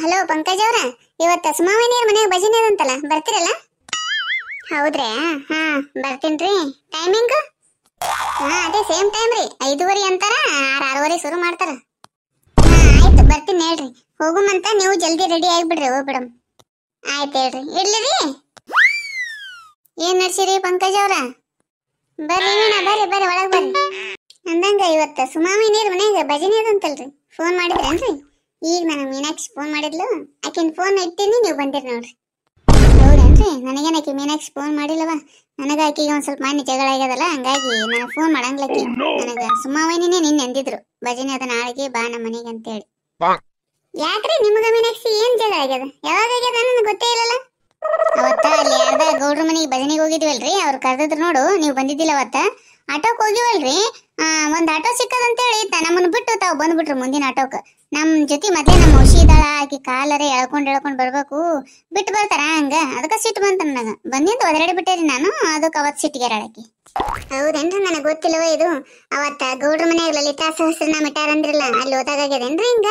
Hello Pankaj ಅವ್ರ, ಇವತ್ತ ಸುಮಾವನಿಯರ್ ಮನೆಯಾಗ ಭಜನೆ ಅದಂತಲ್ಲ, ಬರ್ತಿರಲ್ಲ? ಹೌದ್ರಾ? ಹಾ ಬರ್ತೀನ್ರಿ. ಟೈಮಿಂಗ್? ಅದೇ ಸೇಮ್ ಟೈಮ್ ರೀ, 5:30 ಅಂತಾರ, 6:30 ಶುರು ಮಾಡ್ತಾರ. ಆಯ್ತು ಬರ್ತೀನಿ ಹೇಳ್ರಿ. ಹೋಗುಮಂತ ನೀವು ಜಲ್ದಿ ರೆಡಿ ಆಗಿಬಿಡ್ರಿ, ಹೋಗ್ಬಿಡಮ್. ಆಯ್ತು ಹೇಳ್ರಿ, ಇಡ್ಲಿರಿ. ಏನ್ ನಡ್ಸಿರಿ ಪಂಕಜ್ ಅವ್ರ? ಬರ್ರಿ ವೀಣಾ, ಬರ್ರಿ ಬರ್ರಿ ಒಳಗ್ ಬರ್ರಿ. ಅಂದಂಗ ಇವತ್ತ ಸುಮಾವನಿಯರ್ ಮನೆಯಾಗ ಭಜನೆ ಅದಂತಲ್ರಿ, ಫೋನ್ ಮಾಡಿದ್ರೇನ್ರಿ? ಈಗ ನನಗೆ ಮೀನಾಕ್ಷಿ ಫೋನ್ ಮಾಡಿದ್ಲು, ಆಕಿನ ಫೋನ್ ಇಟ್ಟಿನಿ, ನೀವು ಬಂದಿರಿ ನೋಡ್ರಿ. ಹೌದೇನ್ರಿ? ನನಗೇನು ಆಕಿ ಮೀನಾಕ್ಷಿ ಫೋನ್ ಮಾಡಿಲ್ಲವ. ನನಗ ಆಕಿಗೆ ಒಂದ್ ಸ್ವಲ್ಪ ಮಾನ್ಯ ಜಗಳ ಆಗ್ಯದಲ್ಲ, ಹಂಗಾಗಿ ನನಗೆ ಫೋನ್ ಮಾಡಂಗ್ಲಕ್ಕಿ. ನನಗ ಸುಮಾವನಿನೇ ನಿನ್ನೆ ಅಂದಿದ್ರು, ಭಜನೆ ಅದ ನಾಳೆಗೆ ಬಾ ನಮ್ಮ ಮನೆಗೆ ಅಂತೇಳಿ. ಯಾಕ್ರಿ ನಿಮಗ ಮೀನಾಕ್ಷಿ ಏನ್ ಜಗಳ ಆಗ್ಯದ? ಯಾವಾಗ ಆಗ್ಯದ ನನಗೆ ಗೊತ್ತೇ ಇಲ್ಲಲ್ಲ. ಅವತ್ತ ಅಲ್ಲಿ ಯಾರ್ದ ಗೌಡ್ರ ಮನೆಗೆ ಭಜನೆಗೆ ಹೋಗಿದ್ವಲ್ರಿ, ಅವ್ರು ಕರೆದಿದ್ರು ನೋಡು, ನೀವು ಬಂದಿದ್ದಿಲ್ಲ ಅವತ್ತ. ಆಟೋಕ್ ಹೋಗಿವಲ್ರಿ, ಒಂದ್ ಆಟೋ ಸಿಕ್ಕದಂತೇಳಿ ನಮ್ಮನ್ನ ಬಿಟ್ಟು ತಾವು ಬಂದ್ಬಿಟ್ರು ಮುಂದಿನ ಆಟೋಕ್. ನಮ್ ಜೊತೆ ಮೊದ್ಲೇ ನಮ್ಮ ಔಷಿ ಇದ್ದಾಳ, ಆಕಿ ಕಾಲರೆ ಎಳ್ಕೊಂಡ್ ಬರ್ಬೇಕು, ಬಿಟ್ಟು ಬರ್ತಾರ ಹಂಗ. ಅದಕ್ಕ ಸಿಟ್ಟು ಬಂತ ನನಗ, ಬಂದಿಂದ ಒದರಾಡಿ ಬಿಟ್ಟೇರಿ ನಾನು. ಅದಕ್ಕೆ ಅವತ್ ಸಿಟ್ಟಿಗೆರಾಳಕಿ. ಹೌದೇನ್ರಿ? ನನಗೆ ಗೊತ್ತಿಲ್ಲವ ಇದು. ಅವತ್ತ ಗೌಡ್ರ ಮನೆಯಾಗ ಲಲಿತಾ ಸಹಸ್ರನಾಮ ಇಟ್ಟಾರಂದ್ರಲ್ಲ, ಅಲ್ಲಿ ಓದಾಗ್ಯದೇನ್ರಿ ಹಿಂಗ?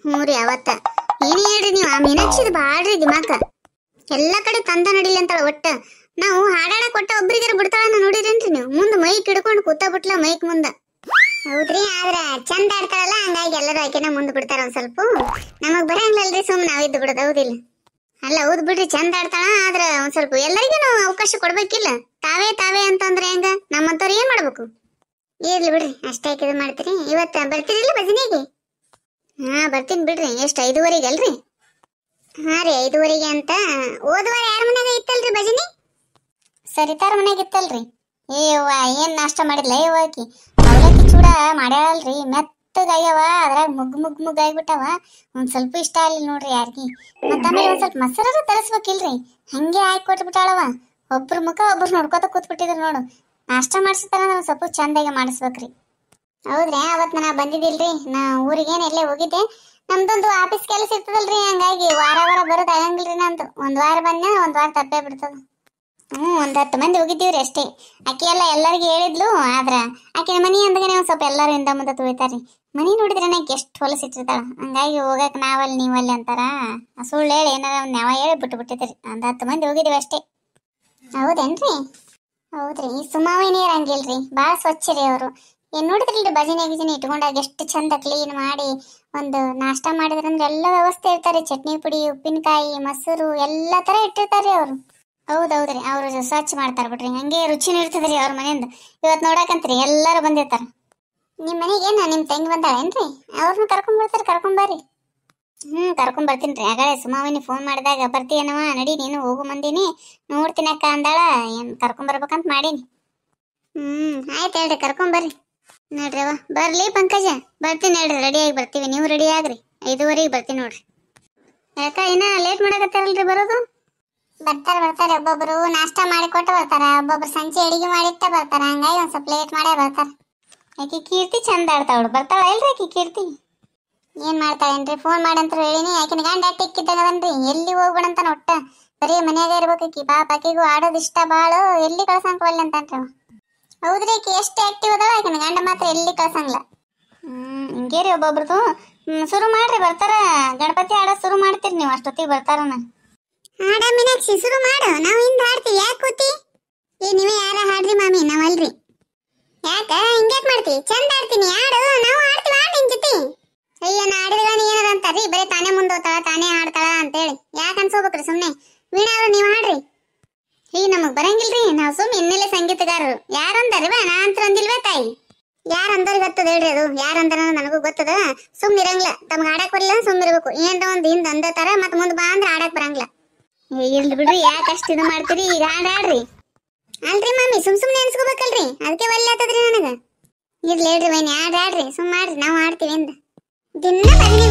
ಹ್ಞೂ ರೀ. ಅವತ್ತ ಏನೇ ಹೇಳ್ರಿ ನೀವು, ಆ ಮೀನಾಕ್ಷಿದ್ ಬಾಳ್ರಿ ದಿಮಾಕ. ಎಲ್ಲಾ ಕಡೆ ತಂದ ನಡಿಲಿ ಅಂತಾಳ. ಒಟ್ಟ ನಾವು ಹಾಡಾಡಕ್ ಕೊಟ್ಟ ಒಬ್ರಿಗಾರ ಬಿಡ್ತಾಳ ನೋಡಿರೇನ್ರಿ ನೀವು? ಮುಂದ್ ಮೈಕ್ ಹಿಡ್ಕೊಂಡು ಕೂತ ಬಿಟ್ಲ ಮೈಕ್ ಮುಂದ. ಹೌದ್ರಿ, ಆದ್ರ ಚಂದ ಆಡ್ತಾರಲ್ಲ, ಹಂಗಾಗಿ ಎಲ್ಲರೂ ಆಕೆನ ಮುಂದ್ ಬಿಡ್ತಾರ. ಒಂದ್ ಸ್ವಲ್ಪ ನಮಗ್ ಬರಂಗಿಲ್ಲಲ್ರಿ, ಸುಮ್ ನಾವಿದ್ದು ಬಿಡೋದು. ಹೌದಿಲ್ಲ? ಅಲ್ಲ ಹೌದ್ ಬಿಡ್ರಿ, ಚಂದ ಆಡ್ತಾಳ. ಆದ್ರ ಒಂದ್ ಸ್ವಲ್ಪ ಎಲ್ಲರಿಗೂ ನಾವು ಅವಕಾಶ ಕೊಡ್ಬೇಕಿಲ್ಲ. ತಾವೇ ಅಂತಂದ್ರೆ ಹೆಂಗ? ನಮ್ಮಂತವ್ರು ಏನ್ ಮಾಡ್ಬೇಕು? ಇರ್ಲಿ ಬಿಡ್ರಿ, ಅಷ್ಟೇ ಇದು ಮಾಡ್ತೀರಿ. ಇವತ್ತ ಬರ್ತೀರಿಲ್ಲ ಭಜನೆಗೆ? ಹಾ ಬರ್ತೀನಿ ಬಿಡ್ರಿ. ಎಷ್ಟ್ 5:30 ಅಲ್ರಿ? ಹಾ ರೀ, 5:30 ಅಂತ. ಹೋದ್ವಾರ ಯಾರ ಮನ್ಯಾಗ ಇತ್ತಲ್ರಿ ಭಜನೆ? ಸರಿತಾರ ಮನ್ಯಾಗ ಇತ್ತಲ್ರಿ. ಏವ್ವ, ಏನ್ ನಾಷ್ಟ ಮಾಡಿದ್ಲ ಆಕಿ? ಅವಲಕ್ಕಿ ಚೂಡ ಮಾಡ್ಯಾಳಲ್ರಿ, ಮೆತ್ತಗಾಗ್ಯಾವ, ಅದ್ರಾಗ ಮುಗ್ ಆಗ್ಬಿಟ್ಟಾವ. ಒಂದ್ ಸ್ವಲ್ಪ ಇಷ್ಟ ಆಗ್ಲಿಲ್ಲ ನೋಡ್ರಿ ಯಾರಿಗಿ. ಮತ್ತ ಆಮೇಲೆ ಒಂದ್ ಸ್ವಲ್ಪ ಮೊಸರ ತರಿಸ್ಬೇಕಿಲ್ರಿ, ಹಂಗೆ ಹಾಕಿ ಕೊಟ್ಬಿಟ್ಟಾಳವ. ಒಬ್ರ ಮುಖ ಒಬ್ರು ನೋಡ್ಕೋತ ಕೂತ್ಬಿಟ್ಟಿದ್ರು ನೋಡು. ನಾಷ್ಟ ಮಾಡ್ಸಿತಾರ ಒಂದ್ ಸ್ವಲ್ಪ ಚಂದಾಗೆ ಮಾಡಿಸ್ಬೇಕ್ರಿ. ಹೌದ್ರಿ, ಅವತ್ ನಾ ಬಂದಿದ್ದಿಲ್ರಿ, ನಾ ಊರಿಗೇನ್ ಎಲ್ಲೇ ಹೋಗಿದ್ದೆ. ನಮ್ದೊಂದು ಆಫೀಸ್ ಕೆಲಸ ಇರ್ತದಲ್ರಿ, ಹಂಗಾಗಿ ವಾರ ಬರೋದ್ ಆಗಂಗಿಲ್ರಿ ನಂದು. ಒಂದ್ ವಾರ ಬಂದ ಒಂದ್ ವಾರ ತಪ್ಪೇ ಬಿಡ್ತದ. ಒಂದ್ 10 ಮಂದಿ ಹೋಗಿದ್ದೀವ್ರಿ ಅಷ್ಟೇ. ಆಕಿ ಎಲ್ಲರಿಗೂ ಹೇಳಿದ್ಲು, ಆದ್ರ ಆಕಿನ ಮನಿ ಅಂದಗನೆ ಒಂದ್ ಸ್ವಲ್ಪ ಎಲ್ಲಾರು ಹಿಂದ ಮುಂದೆ ತುಳಿತಾರ್ರಿ. ಮನಿ ನೋಡಿದ್ರೆ ಆಕಿ ಎಷ್ಟು ಹೊಲಸಿಟ್ಟಿರ್ತಾಳ, ಹಂಗಾಗಿ ಹೋಗಕ್ ನಾವಲ್ಲಿ ನೀವಲ್ಲಿ ಅಂತಾರ. ಸುಳ್ಳು ಹೇಳಿ ಏನಾರ ಒಂದ್ ನ್ಯಾವ ಹೇಳಿ ಬಿಟ್ಟಿದ್ರಿ. ಒಂದ್ 10 ಮಂದಿ ಹೋಗಿದೀವಿ ಅಷ್ಟೇ. ಹೌದೇನ್ರಿ? ಹೌದ್ರಿ. ಈ ಸುಮಾವಿನಿಯರ್ ಹಂಗಿಲ್ರಿ, ಬಾಳ ಸ್ವಚ್ಛ ರೀ ಅವರು. ಏನ್ ನೋಡಿದ್ರಿಲ್ರಿ, ಭಜನೆ ಇಟ್ಕೊಂಡಾಗ ಎಷ್ಟು ಚಂದ ಕ್ಲೀನ್ ಮಾಡಿ ಒಂದು ನಾಷ್ಟ ಮಾಡಿದ್ರಂದ್ರೆ ಎಲ್ಲ ವ್ಯವಸ್ಥೆ ಇರ್ತಾರೆ. ಚಟ್ನಿ ಪುಡಿ, ಉಪ್ಪಿನಕಾಯಿ, ಮೊಸರು ಎಲ್ಲಾ ತರ ಇಟ್ಟಿರ್ತಾರ್ರಿ ಅವ್ರು. ಹೌದೌದ್ರಿ, ಅವ್ರು ಸ್ವಚ್ಛ ಮಾಡ್ತಾರ ಬಿಡ್ರಿ. ಹಂಗೆ ರುಚಿನೂ ಇರ್ತದ್ರಿ ಅವ್ರ ಮನೆಯಿಂದ. ಇವತ್ ನೋಡಕಂತ್ರಿ ಎಲ್ಲಾರು ಬಂದಿರ್ತಾರ. ನಿಮ್ ಮನೆಗೇನ ನಿಮ್ ತಂಗಿ ಬಂದಾಳೇನ್ರಿ? ಅವ್ರನ್ನ ಕರ್ಕೊಂಬರ್ರಿ. ಕರ್ಕೊಂಡ್ ಬರ್ತೀನ್ರಿ. ಆಗಳೇ ಸುಮಾವಿನಿ ಫೋನ್ ಮಾಡಿದಾಗ ಬರ್ತೀಯನವ, ನಡಿ ನೀನು ಹೋಗು ಮಂದಿನಿ, ನೋಡ್ತೀನಕ್ಕ ಅಂದಾಳ. ಏನ್ ಕರ್ಕೊಂಬರ್ಬೇಕಂತ ಮಾಡೀನಿ. ಆಯ್ತು ಹೇಳ್ರಿ, ಕರ್ಕೊಂಬರ್ರಿ. ನೋಡ್ರಿ ಅವ ಬರ್ಲಿ ಪಂಕಜ, ಬರ್ತೀನಿ ಹೇಳ್ರಿ, ರೆಡಿಯಾಗಿ ಬರ್ತೀವಿ. ನೀವು ರೆಡಿ ಆಗ್ರಿ, 5:30 ಬರ್ತೀನಿ ನೋಡ್ರಿ. ಯಾಕ ಇನ್ನ ಲೇಟ್ ಮಾಡಕತ್ತಾರಲ್ರಿ ಬರೋದು? ಬರ್ತಾರೆ. ಒಬ್ಬೊಬ್ರು ನಾಷ್ಟ ಮಾಡಿಕೊಟ್ಟ ಬರ್ತಾರ, ಒಬ್ಬೊಬ್ರು ಸಂಜೆ ಅಡಿಗೆ ಮಾಡಿಟ್ಟ ಬರ್ತಾರ. ಹಂಗಾಗಿ ಒಂದ್ ಸ್ವಲ್ಪ ಲೇಟ್ ಮಾಡೇ ಬರ್ತಾರ. ಆಕಿ ಕೀರ್ತಿ ಚಂದ ಆಡ್ತಾವಳು, ಬರ್ತಾಳ ಇಲ್ರಿ ಆಕಿ ಕೀರ್ತಿ? ಏನ್ ಮಾಡ್ತಾಳೇನ್ರಿ? ಫೋನ್ ಮಾಡಂತ ಹೇಳಿನಿ. ಆಕಿನ ಗಂಡ ಟಿಕ್ಕಿದ್ದಾಗದನ್ರಿ, ಎಲ್ಲಿ ಹೋಗ್ಬೇಡಂತಾನ. ಒಟ್ಟ ಬರೀ ಮನ್ಯಾಗ ಇರ್ಬೇಕಿ. ಪಾಪ ಆಕಿಗೂ ಆಡೋದ್ ಇಷ್ಟ ಬಾಳ, ಎಲ್ಲಿ ಕಳ್ಸಂಕವಲ್ಲ ಅಂತನ್ರಿ. ಹೌದ್ರಿ, ಆಕಿ ಎಷ್ಟು ಆಕ್ಟಿವ್ ಅದಾಳ, ಆಕಿನ ಗಂಡ ಮಾತ್ರ ಎಲ್ಲಿ ಕಳ್ಸಂಗಿಲ್ಲ. ಹಿಂಗೇರಿ ಒಬ್ಬೊಬ್ರದು. ಶುರು ಮಾಡ್ರಿ, ಬರ್ತಾರ. ಗಣಪತಿ ಆಡೋದ್ ಶುರು ಮಾಡ್ತೀರಿ ನೀವು, ಅಷ್ಟೊತ್ತಿಗೆ ಬರ್ತಾರನ. ಹಾಡ ಮೀನಾಕ್ಷಿ, ಶುರು ಮಾಡು, ನಾವು ಹಿಂದೆ ಹಾಡ್ತೀವಿ. ಯಾಕೆ ಕೂತಿ? ನೀವೇ ಯಾರ ಹಾಡ್ರಿ ಮಾಮಿ, ನಾವಲ್ರಿ. ಯಾಕ ಹಿಂಗ್ಯಾಕ್ ಮಾಡ್ತಿ? ಚಂದ ಆಡ್ತೀನಿ, ಹಾಡು, ನಾವು ಹಾಡ್ತೀವಿ. ಹಾಡು ನಿನ್ ಜೊತೆ. ಅಯ್ಯ, ನಾ ಹಾಡಿದ್ಗಾನಿ ಏನಾರ ಅಂತಾರ್ರಿ, ಬರೀ ತಾನೇ ಮುಂದೋತಾಳ, ತಾನೇ ಹಾಡ್ತಾಳ ಅಂತೇಳಿ. ಯಾಕೆ ಅನ್ಸೋಬೇಕ್ರಿ ಸುಮ್ನೆ. ವೀಣಾ ಅವ್ರು ನೀವು ಹಾಡ್ರಿ. ನಮಗ್ ಬರಂಗಿಲ್ರಿ, ನಾವು ಸುಮ್ ಹಿನ್ನೆಲೆ ಸಂಗೀತಗಾರರು. ಯಾರಂದಾರಿವ? ನಾ ಅಂತ ಅಂದಿಲ್ವೇ ತಾಯಿ? ಯಾರಂದವ್ರಿ ಗೊತ್ತದ ಹೇಳ್ರಿ, ಅದು ಯಾರಂದ್ರ ನನಗೂ ಗೊತ್ತದ. ಸುಮ್ ಇರಂಗಿಲ್ಲ, ತಮ್ಗೆ ಹಾಡಕ್ ಬರಲಿಲ್ಲ ಸುಮ್ ಇರ್ಬೇಕು. ಏನ್ರ ಒಂದ್ ಹಿಂದ್ ಅಂದತಾರ, ಮತ್ ಮುಂದ್ ಬಾ ಅಂದ್ರೆ ಹಾಡಕ್ ಬರಂಗಿಲ್ಲ. ಇರ್ಲಿ ಬಿಡ್ರಿ, ಯಾಕೆ ಅಷ್ಟು ಇದು ಮಾಡ್ತೀರಿ? ಈಗ ಹಾಡ್ರಿ. ಅಲ್ರಿ ಮಾಮಿ, ಸುಮ್ನೆ ಅನ್ಸ್ಕೋಬೇಕಲ್ರಿ, ಅದಕ್ಕೆ ಒಳ್ಳೆ ಆತದ್ರಿ ನನಗ. ಇರ್ಲಿ ಹೇಳ್ರಿ ವೈನಿ, ಹಾಡ್ರಿ, ಸುಮ್ ಮಾಡ್ರಿ, ನಾವು ಹಾಡ್ತೀವಿ ಅಂದ. ದಿನ ಮನೆಗೆ